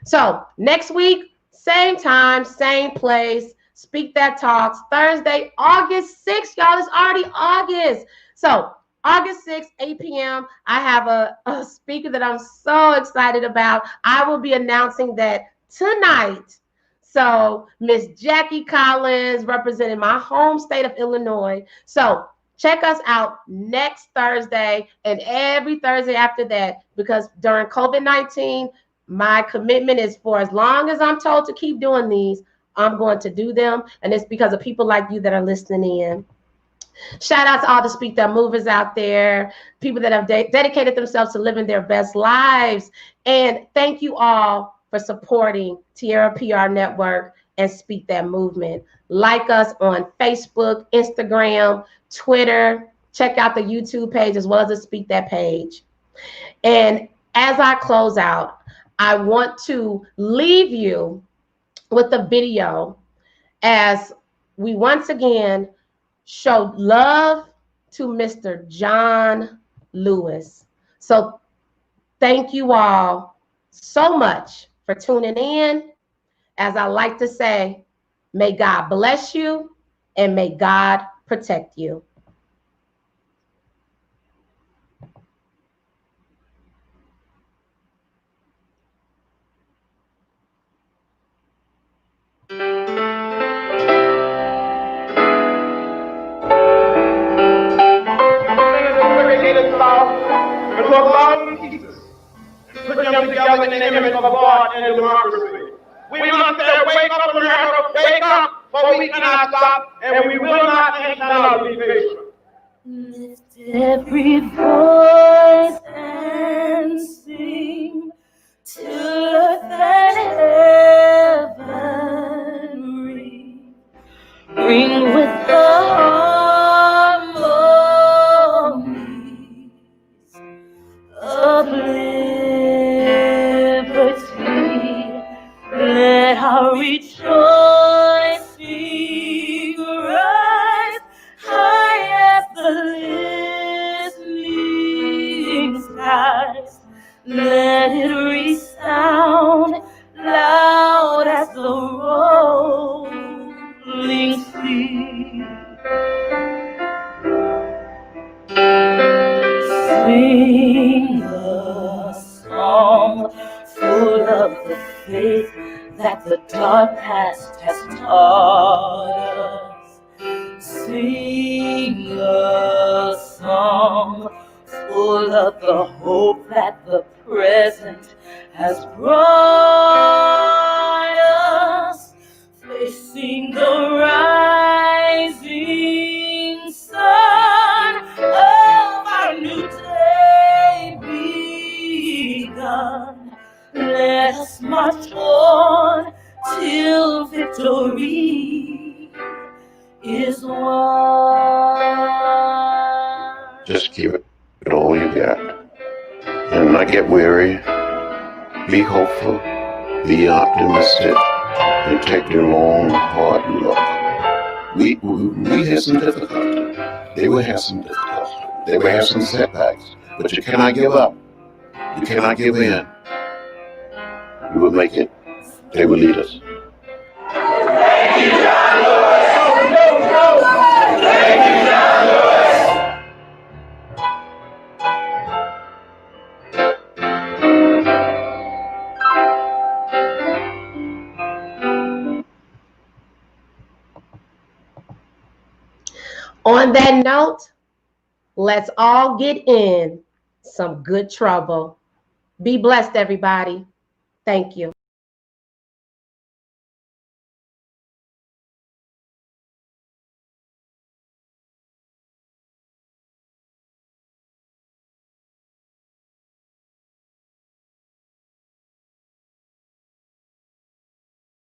So next week, same time, same place, Speak That Talks, Thursday, August 6th. Y'all, it's already August. So August 6th, 8 p.m., I have a speaker that I'm so excited about. I will be announcing that tonight. So Miss Jackie Collins, representing my home state of Illinois. So check us out next Thursday and every Thursday after that, because during COVID-19, my commitment is for as long as I'm told to keep doing these, I'm going to do them. And it's because of people like you that are listening in. Shout out to all the Speak That Movers out there, people that have dedicated themselves to living their best lives. And thank you all for supporting Tiara PR Network and Speak That Movement. Like us on Facebook, Instagram, Twitter. Check out the YouTube page as well as the Speak That page. And as I close out, I want to leave you with a video as we once again showed love to Mr. John Lewis. So thank you all so much for tuning in. As I like to say, may God bless you and may God protect you. Into a thousand pieces, put them together in the image of God and democracy. We must say, wake up, America, wake up, for we cannot stop, and we will not and cannot be patient. Lift every voice and sing till earth and heaven ring. Ring with the harmonies of liberty. Let our rejoicing rise high as the listening skies. Let it resound loud as the rolling sea. Sing the song full of the faith that the dark past has taught us. Sing a song full of the hope that the present has brought us. Facing the rising sun of our new day begun. Let us march on till victory is won. Just give it all you got. And not get weary. Be hopeful. Be optimistic. And take your long, hard look. We had some difficulty. They will have some difficulty. They will have some setbacks. But you cannot give up. You cannot give in. You will make it. They will lead us. Thank you, John Lewis. Thank you, John Lewis. On that note, let's all get in some good trouble. Be blessed, everybody. Thank you.